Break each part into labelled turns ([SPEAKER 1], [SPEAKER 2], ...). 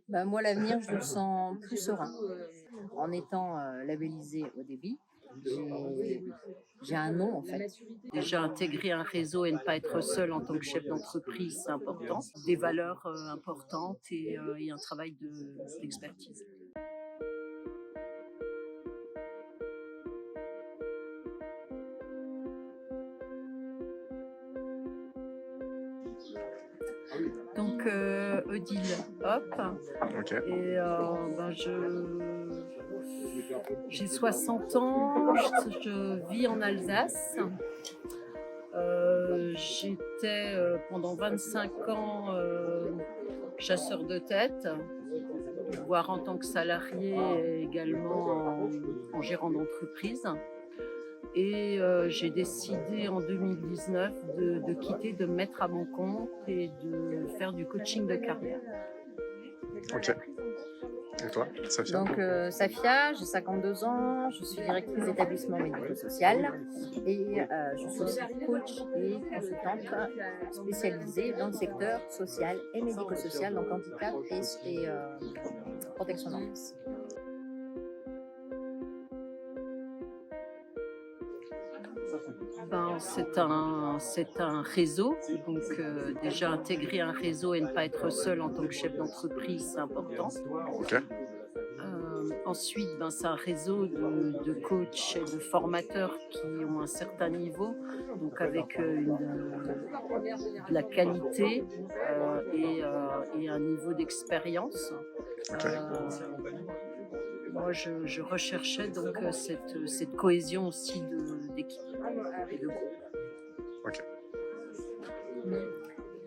[SPEAKER 1] Bah, moi, l'avenir, je le sens plus serein. En étant labellisée au débit, j'ai j'ai un nom en fait.
[SPEAKER 2] Déjà intégrer un réseau et ne pas être seul en tant que chef d'entreprise, c'est important. Des valeurs importantes et un travail d'expertise. Donc Odile, hop.
[SPEAKER 3] Ok,
[SPEAKER 2] Et j'ai 60 ans, je vis en Alsace. J'étais pendant 25 ans chasseur de tête, voire en tant que salarié et également en gérant d'entreprise. Et j'ai décidé en 2019 de quitter, de me mettre à mon compte et de faire du coaching de carrière.
[SPEAKER 3] ok. Et toi, Safia?
[SPEAKER 1] Donc, Safia, j'ai 52 ans, je suis directrice d'établissement médico-social et je suis aussi coach et consultante spécialisée dans le secteur social et médico-social, donc handicap et protection d'enfance.
[SPEAKER 2] C'est un réseau, donc déjà intégrer un réseau et ne pas être seul en tant que chef d'entreprise, c'est important.
[SPEAKER 3] Ok,
[SPEAKER 2] Ensuite, c'est un réseau de coachs et de formateurs qui ont un certain niveau, donc avec de la qualité et un niveau d'expérience.
[SPEAKER 3] ok,
[SPEAKER 2] Moi, je recherchais donc cette cohésion aussi d'équipe et de groupe.
[SPEAKER 3] ok.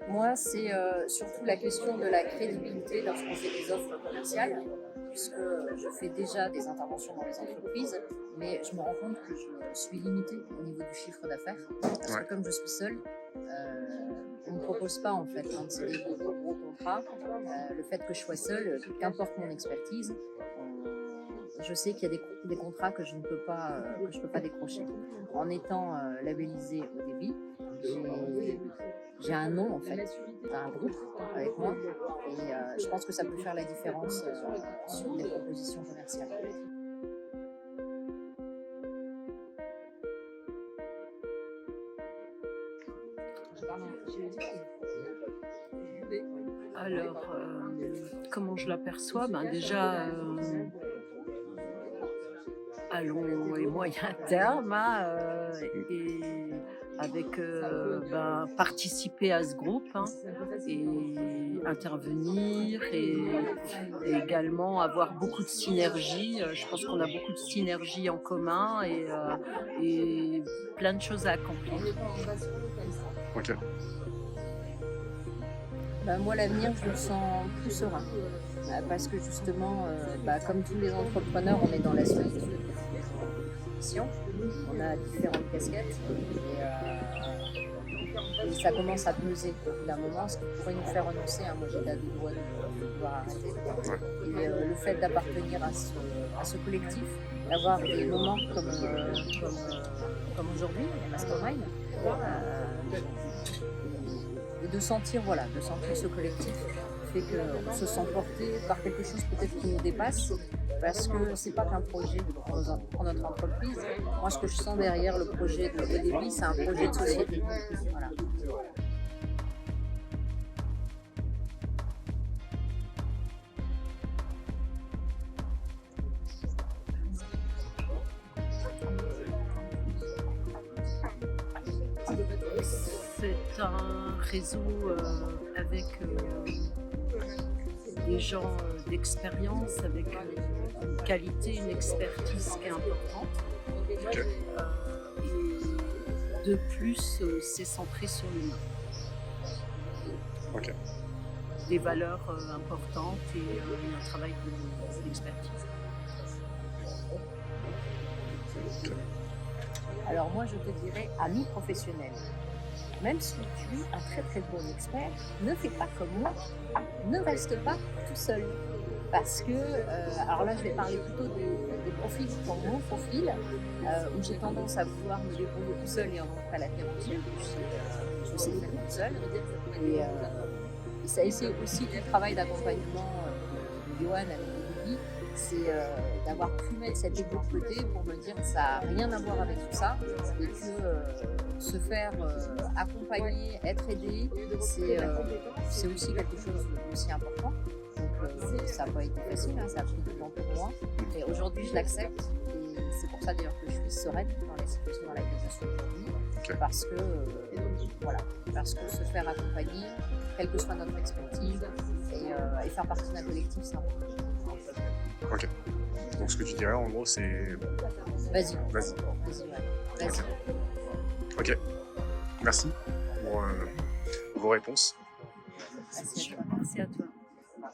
[SPEAKER 1] Moi, c'est surtout la question de la crédibilité lorsqu'on fait des offres commerciales, puisque je fais déjà des interventions dans les entreprises, mais je me rends compte que je suis limitée au niveau du chiffre d'affaires, parce
[SPEAKER 3] Ouais.
[SPEAKER 1] que comme je suis seule, on ne me propose pas en fait quand c'est des gros contrats. Le fait que je sois seule, qu'importe mon expertise, je sais qu'il y a des contrats que je ne peux pas, que je peux pas décrocher. En étant labellisée au débit, j'ai un nom en fait, un groupe avec moi, et je pense que ça peut faire la différence sur des propositions commerciales.
[SPEAKER 2] Alors, comment je l'aperçois? Déjà, à long et moyen terme, et avec participer à ce groupe, et intervenir et également avoir beaucoup de synergie. Je pense qu'on a beaucoup de synergie en commun et plein de choses à accomplir.
[SPEAKER 3] Ok,
[SPEAKER 1] Bah, moi, l'avenir, je le sens plus serein. Parce que justement, comme tous les entrepreneurs, on est dans la solitude. On a différentes casquettes et ça commence à peser au bout d'un moment, ce qui pourrait nous faire renoncer. Moi, j'étais à deux doigts de pouvoir arrêter. Et le fait d'appartenir à ce collectif, d'avoir des moments comme aujourd'hui, le mastermind, et de sentir ce collectif fait qu'on se sent porté par quelque chose peut-être qui nous dépasse, parce que c'est pas qu'un projet pour notre entreprise. Moi, ce que je sens derrière le projet de EDB, c'est un projet de société. Voilà.
[SPEAKER 2] C'est un réseau avec des gens d'expérience, avec une qualité, une expertise qui est importante.
[SPEAKER 3] ok,
[SPEAKER 2] Et de plus, c'est centré sur l'humain.
[SPEAKER 3] ok.
[SPEAKER 2] Des valeurs importantes et un travail d'expertise.
[SPEAKER 1] Alors moi, je te dirais, ami professionnel, même si tu es un très très bon expert, ne fais pas comme moi, ne reste pas tout seul. Parce que, alors là je vais parler plutôt des profils pour mon profil, où j'ai tendance à vouloir me débrouiller tout seul et en rentrer à l'aventure. Je sais faire toute seule. Et ça essaie aussi du travail d'accompagnement Johan avec le Bibi, c'est d'avoir pu mettre cet égo de côté pour me dire que ça n'a rien à voir avec tout ça et que se faire accompagner, être aidé, c'est aussi quelque chose d'aussi important. Donc ça n'a pas été facile, hein, ça a pris du temps pour moi. Et aujourd'hui, je l'accepte. Et c'est pour ça d'ailleurs que je suis sereine dans la situation dans laquelle je suis aujourd'hui.
[SPEAKER 3] Ok.
[SPEAKER 1] Parce que, voilà, parce que se faire accompagner, quelle que soit notre expertise, et faire partie d'un collectif, c'est important.
[SPEAKER 3] Ok. Donc ce que tu dirais en gros c'est...
[SPEAKER 1] Vas-y.
[SPEAKER 3] Vas-y.
[SPEAKER 1] Vas-y, ouais. Vas-y.
[SPEAKER 3] Ok. Merci pour vos réponses.
[SPEAKER 1] Merci à toi.
[SPEAKER 2] Merci à toi.